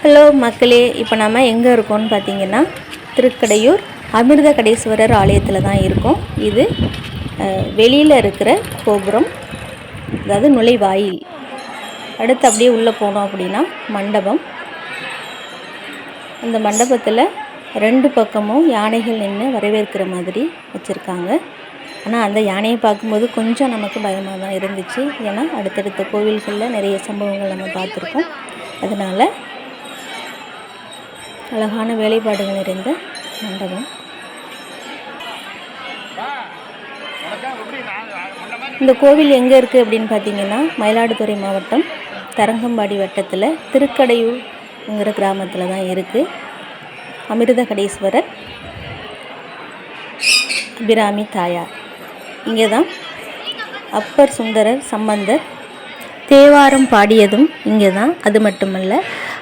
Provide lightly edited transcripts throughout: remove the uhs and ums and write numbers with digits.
Hello மக்களே, இப்போ நம்ம எங்கே இருக்கோம்னு பார்த்தீங்கன்னா திருக்கடையூர் அமிர்த கடேஸ்வரர் ஆலயத்தில் தான் இருக்கோம். இது வெளியில் இருக்கிற கோபுரம், அதாவது நுழைவாயில். அடுத்து அப்படியே உள்ளே போனோம் அப்படின்னா மண்டபம். அந்த மண்டபத்தில் 2 பக்கமும் யானைகள் நின்று வரவேற்கிற மாதிரி வச்சுருக்காங்க. ஆனால் அந்த யானையை பார்க்கும்போது கொஞ்சம் நமக்கு பயமாக தான் இருந்துச்சு. ஏன்னா அடுத்தடுத்த கோவில்களில் நிறைய சம்பவங்கள் நம்ம பார்த்துருக்கோம். அதனால் அழகான வேலைப்பாடுகள் நிறைந்த மண்டபம். இந்த கோவில் எங்கே இருக்குது அப்படின்னு பார்த்தீங்கன்னா மயிலாடுதுறை மாவட்டம் தரங்கம்பாடி வட்டத்தில் திருக்கடையூர்ங்கிற கிராமத்தில் தான் இருக்குது. அமிர்த கடேஸ்வரர் அபிராமி தாயார் இங்கே தான் அப்பர் சுந்தரர் சம்பந்தர் தேவாரம் பாடியதும் இங்கே தான். அது மட்டுமல்ல,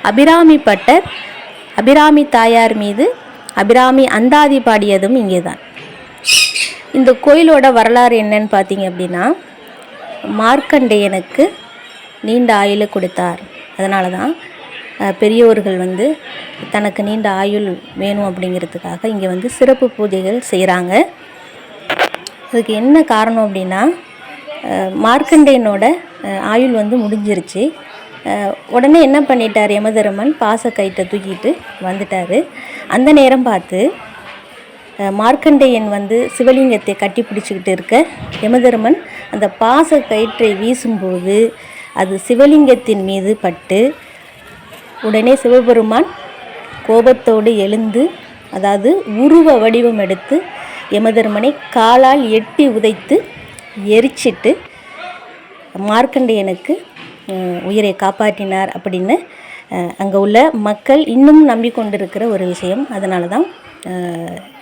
அபிராமி பட்டர் அபிராமி தாயார் மீது அபிராமி அந்தாதி பாடியதும் இங்கே தான். இந்த கோயிலோட வரலாறு என்னன்னு பார்த்தீங்க அப்படின்னா, மார்க்கண்டேயனுக்கு நீண்ட ஆயுளை கொடுத்தார். அதனால தான் பெரியோர்கள் தனக்கு நீண்ட ஆயுள் வேணும் அப்படிங்கிறதுக்காக இங்கே சிறப்பு பூஜைகள் செய்கிறாங்க. அதுக்கு என்ன காரணம் அப்படின்னா, மார்க்கண்டேயனோட ஆயுள் முடிஞ்சிருச்சு. உடனே என்ன பண்ணிட்டார், யமதர்மன் பாசக்கயிற்றை தூக்கிட்டு வந்துட்டார். அந்த நேரம் பார்த்து மார்க்கண்டேயன் சிவலிங்கத்தை கட்டி பிடிச்சிக்கிட்டு இருக்க யமதர்மன் அந்த பாசக்கயிற்றை வீசும்போது அது சிவலிங்கத்தின் மீது பட்டு உடனே சிவபெருமான் கோபத்தோடு எழுந்து, அதாவது உருவ வடிவம் எடுத்து யமதர்மனை காலால் எட்டி உதைத்து எரிச்சிட்டு மார்க்கண்டேயனுக்கு உயிரை காப்பாற்றினார் அப்படின்னு அங்கே உள்ள மக்கள் இன்னும் நம்பிக்கொண்டிருக்கிற ஒரு விஷயம். அதனால தான்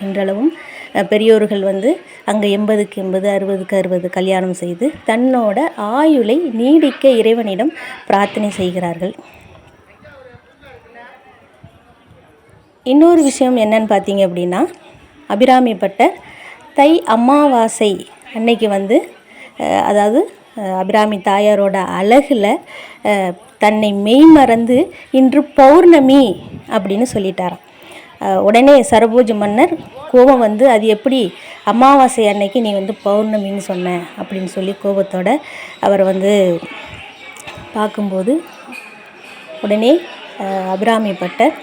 இன்றளவும் பெரியோர்கள் அங்கே 80க்கு 80 60க்கு 60 கல்யாணம் செய்து தன்னோட ஆயுளை நீடிக்க இறைவனிடம் பிரார்த்தனை செய்கிறார்கள். இன்னொரு விஷயம் என்னன்னு பார்த்தீங்க அப்படின்னா, அபிராமி பட்டர் தை அமாவாசை அன்னைக்கு அதாவது அபிராமி தாயாரோட அழகில் தன்னை மெய்மறந்து இன்று பௌர்ணமி அப்படின்னு சொல்லிட்டாராம். உடனே சரபோஜ மன்னர் கோபம் அது எப்படி அமாவாசை அன்னைக்கு நீ பௌர்ணமின்னு சொன்ன அப்படின்னு சொல்லி கோபத்தோட அவர் பார்க்கும்போது உடனே அபிராமி பட்டர்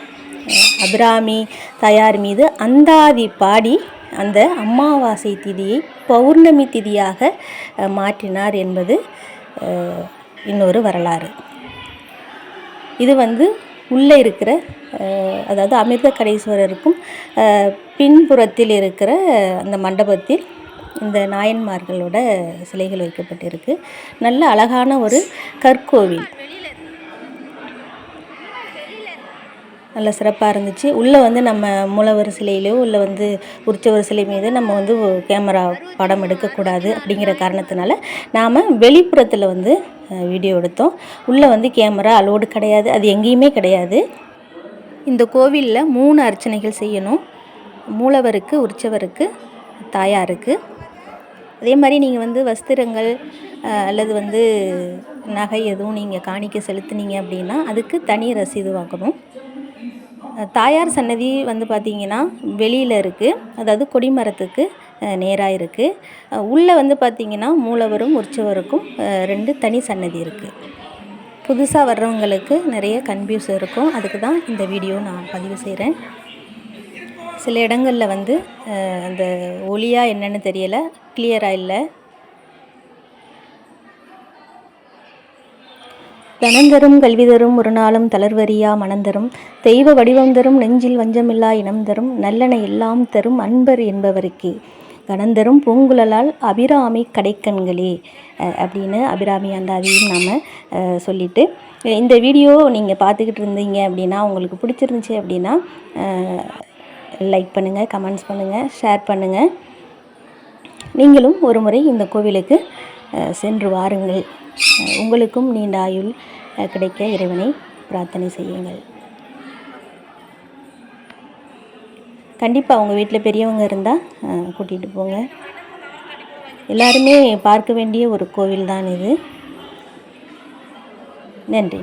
அபிராமி தாயார் மீது அந்தாதி பாடி அந்த அமாவாசை திதியை பௌர்ணமி திதியாக மாற்றினார் என்பது இன்னொரு வரலாறு. இது உள்ளே இருக்கிற, அதாவது அமிர்த கடேஸ்வரருக்கும் பின்புறத்தில் இருக்கிற அந்த மண்டபத்தில் இந்த நாயன்மார்களோட சிலைகள் வைக்கப்பட்டிருக்கு. நல்ல அழகான ஒரு கற்கோவில், நல்ல சிறப்பாக இருந்துச்சு. உள்ளே நம்ம மூலவர் சிலையிலையோ இல்லை உற்சவர் சிலை மீது நம்ம கேமரா படம் எடுக்கக்கூடாது அப்படிங்கிற காரணத்தினால நாம் வெளிப்புறத்தில் வீடியோ எடுத்தோம். உள்ளே கேமரா அலோடு கிடையாது, அது எங்கேயுமே கிடையாது. இந்த கோவிலில் 3 அர்ச்சனைகள் செய்யணும். மூலவருக்கு, உற்சவருக்கு, தாயாருக்கு. அதே மாதிரி நீங்கள் வஸ்திரங்கள் அல்லது நகை எதுவும் நீங்கள் காணிக்க செலுத்துனீங்க அப்படின்னா அதுக்கு தனி ரசீது வாங்கணும். தாயார் சன்னதி பார்த்திங்கன்னா வெளியில் இருக்குது, அதாவது கொடிமரத்துக்கு நேராக இருக்குது. உள்ளே பார்த்திங்கன்னா மூலவரும் உற்சவருக்கும் 2 தனி சன்னதி இருக்குது. புதுசாக வர்றவங்களுக்கு நிறைய கன்ஃபியூஸ் இருக்கும். அதுக்கு தான் இந்த வீடியோ நான் பதிவு செய்கிறேன். சில இடங்களில் அந்த ஒளியாக என்னென்னு தெரியலை, கிளியராக இல்லை. தனந்தரும் கல்வி தரும் ஒரு நாளும் தளர்வரியா மனந்தரும் தெய்வ வடிவம் தரும் நெஞ்சில் வஞ்சமில்லா இனம் தரும் நல்லென எல்லாம் தரும் அன்பர் என்பவருக்கே கணந்தரும் பூங்குழலால் அபிராமி கடைக்கண்களே அப்படின்னு அபிராமி அந்தாதியும் நாம் சொல்லிவிட்டு, இந்த வீடியோ நீங்கள் பார்த்துக்கிட்டு இருந்தீங்க அப்படின்னா, உங்களுக்கு பிடிச்சிருந்துச்சி அப்படின்னா லைக் பண்ணுங்கள், கமெண்ட்ஸ் பண்ணுங்கள், ஷேர் பண்ணுங்கள். நீங்களும் ஒரு முறை இந்த கோவிலுக்கு சென்று வாருங்கள். உங்களுக்கும் நீண்ட ஆயுள் கிடைக்க இறைவனை பிரார்த்தனை செய்யுங்கள். கண்டிப்பாக உங்கள் வீட்டில் பெரியவங்க இருந்தால் கூட்டிகிட்டு போங்க. எல்லாருமே பார்க்க வேண்டிய ஒரு கோவில் தான் இது. நன்றி.